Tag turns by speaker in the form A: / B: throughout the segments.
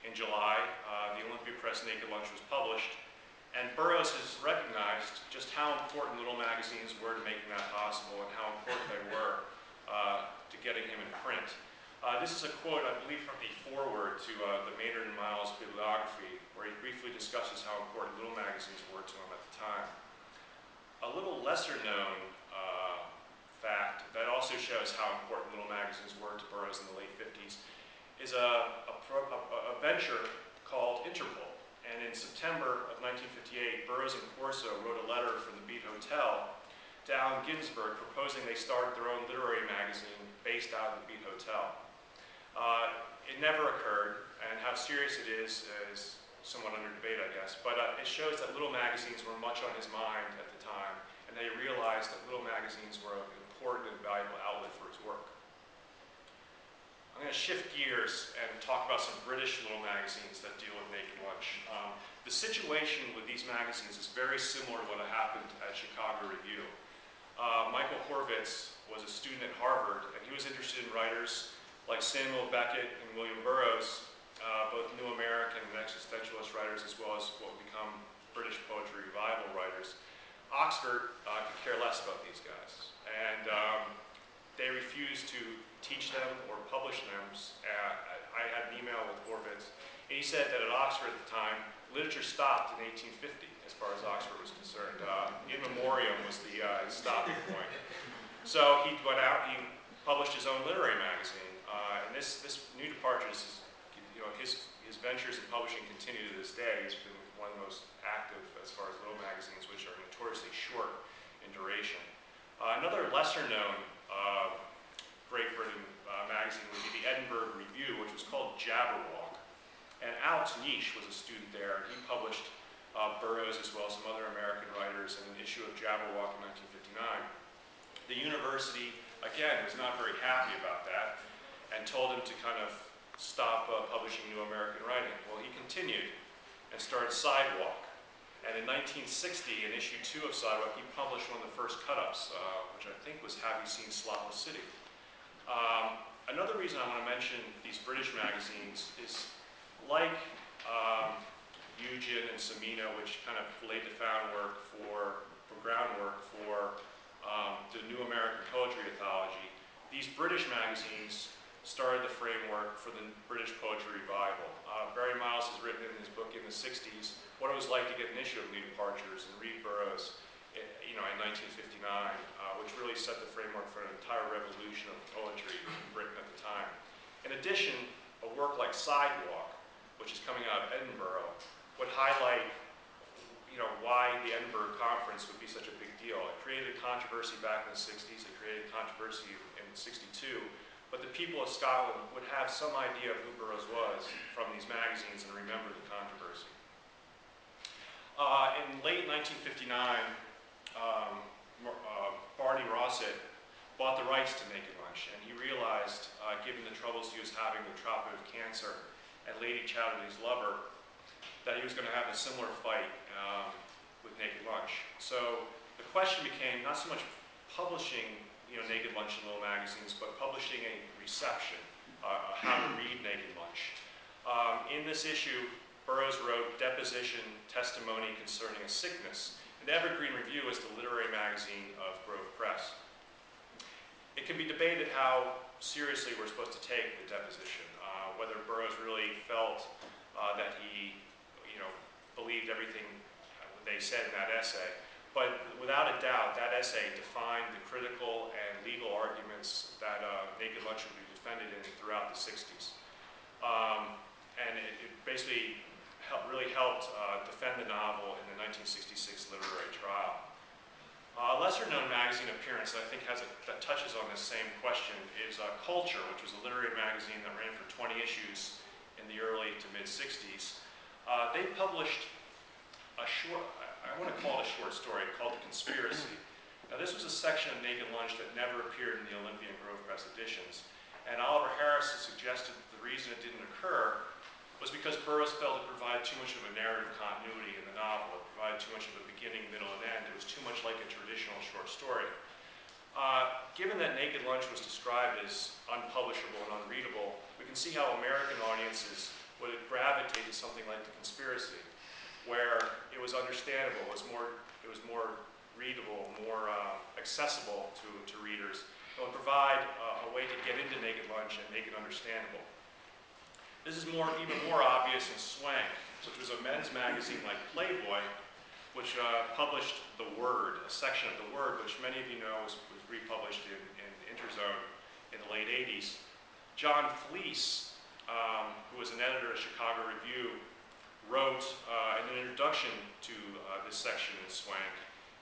A: in July, the Olympia Press Naked Lunch was published, and Burroughs has recognized just how important little magazines were to making that possible and how important they were to getting him in print. This is a quote, I believe, from the foreword to the Maynard and Miles bibliography, where he briefly discusses how important little magazines were to him at the time. A little lesser known fact that also shows how important little magazines were to Burroughs in the late 50s is a venture called Interpol. And in September of 1958, Burroughs and Corso wrote a letter from the Beat Hotel to Allen Ginsberg proposing they start their own literary magazine based out of the Beat Hotel. It never occurred, and how serious it is somewhat under debate, I guess, but it shows that little magazines were much on his mind at the time, and they realized that little magazines were an important and valuable outlet for his work. I'm going to shift gears and talk about some British little magazines that deal with Naked Lunch. The situation with these magazines is very similar to what happened at Chicago Review. Michael Horvitz was a student at Harvard, and he was interested in writers like Samuel Beckett and William Burroughs, both New American and existentialist writers, as well as what would become British poetry revival writers. Oxford could care less about these guys, and they refused to teach them or publish them. I had an email with Horvitz, and he said that at Oxford at the time, literature stopped in 1850, as far as Oxford was concerned. In memoriam was the stopping point. So he went out, he published his own literary magazine, and this New Departures, his ventures in publishing continue to this day. He's been one of the most active as far as little magazines, which are notoriously short in duration. Another lesser-known Great Britain magazine would be the Edinburgh Review, which was called Jabberwock. And Alex Niche was a student there, and he published Burroughs as well as some other American writers in an issue of Jabberwock in 1959. The university, again, was not very happy about that and told him to kind of stop publishing new American writing. Well, he continued and started Sidewalk. And in 1960, in issue 2 of Sidewalk, he published one of the first cut-ups, which I think was Have You Seen Slopless City? Another reason I want to mention these British magazines is like Eugen and Semino, which kind of laid the groundwork for the new American poetry anthology. These British magazines started the framework for the British poetry revival. Barry Miles has written in his book in the 60s what it was like to get an issue of New Departures and read Burroughs in 1959, which really set the framework for an entire revolution of poetry in Britain at the time. In addition, a work like Sidewalk, which is coming out of Edinburgh, would highlight why the Edinburgh Conference would be such a big deal. It created controversy back in the 60s, it created controversy in 62, but the people of Scotland would have some idea of who Burroughs was from these magazines and remember the controversy. In late 1959, Barney Rossett bought the rights to Naked Lunch, and he realized, given the troubles he was having with tropical cancer and Lady Chatterley's lover, that he was going to have a similar fight with Naked Lunch. So the question became not so much publishing Naked Lunch in little magazines, but publishing a reception, how to read Naked Lunch. In this issue, Burroughs wrote Deposition, Testimony Concerning a Sickness. And Evergreen Review is the literary magazine of Grove Press. It can be debated how seriously we're supposed to take the deposition, whether Burroughs really felt that he believed everything they said in that essay. But without a doubt, that essay defined the critical and legal arguments that Naked Lunch would be defended in throughout the 60s. And it basically really helped defend the novel in the 1966 literary trial. A lesser-known magazine appearance that I think that touches on this same question is Culture, which was a literary magazine that ran for 20 issues in the early to mid-60s. They published a short, I want to call it a short story, called The Conspiracy. Now this was a section of Naked Lunch that never appeared in the Olympia and Grove Press editions. And Oliver Harris has suggested that the reason it didn't occur was because Burroughs felt it provided too much of a narrative continuity in the novel. It provided too much of a beginning, middle, and end. It was too much like a traditional short story. Given that Naked Lunch was described as unpublishable and unreadable, we can see how American audiences would gravitate gravitate to something like The Conspiracy, where it was understandable, it was more readable, more accessible to readers. It would provide a way to get into Naked Lunch and make it understandable. This is even more obvious in Swank, which was a men's magazine like Playboy, which published The Word, a section of The Word, which many of you know was republished in Interzone in the late 80s. John Fleece, who was an editor at Chicago Review, wrote an introduction to this section in Swank,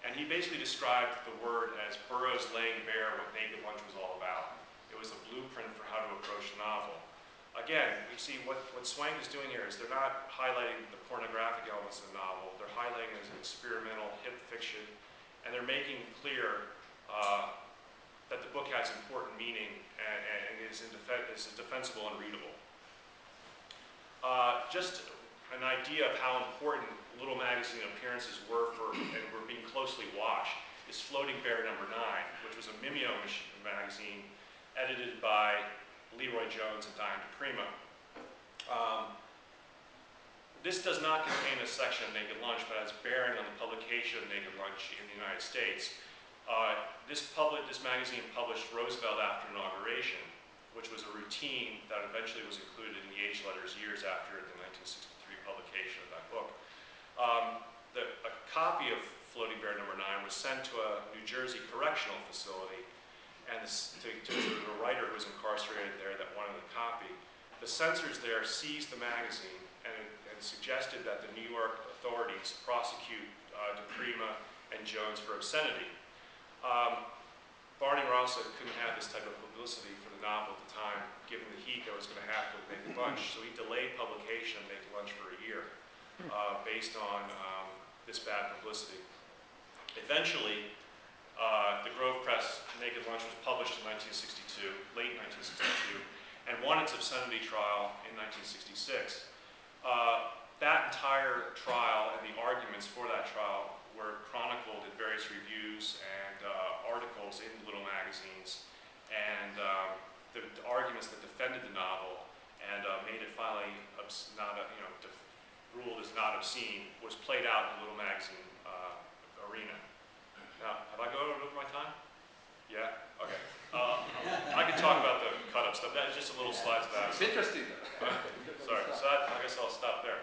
A: and he basically described The Word as Burroughs laying bare what Naked Lunch was all about. It was a blueprint for how to approach the novel. Again, we see what Swank is doing here is they're not highlighting the pornographic elements of the novel, they're highlighting it as an experimental hip fiction, and they're making clear that the book has important meaning and is defensible and readable. Just an idea of how important little magazine appearances were and were being closely watched is Floating Bear #9, which was a Mimeo magazine edited by Leroy Jones and Diane DePrima. This does not contain a section of Naked Lunch, but has bearing on the publication of Naked Lunch in the United States. This magazine published Roosevelt After Inauguration, which was a routine that eventually was included in the Age Letters years after the 1963 publication of that book. A copy of Floating Bear #9 was sent to a New Jersey correctional facility, and to the writer who was incarcerated there that wanted a copy. The censors there seized the magazine and suggested that the New York authorities prosecute DePrima and Jones for obscenity. Barney Rossa couldn't have this type of publicity for the novel at the time, given the heat that was going to happen with Naked Lunch, so he delayed publication of Naked Lunch for a year, based on this bad publicity. Eventually, the Grove Press Naked Lunch was published in 1962, late 1962, and won its obscenity trial in 1966. That entire trial and the arguments for that trial were chronicled in various reviews and articles in little magazines, and the arguments that defended the novel and made it finally ruled as not obscene was played out in the little magazine arena. Now, have I gone over my time? Yeah? Okay. I can talk about the cut-up stuff. That's just a little slides of that.
B: It's interesting, though.
A: Sorry. So I guess I'll stop there.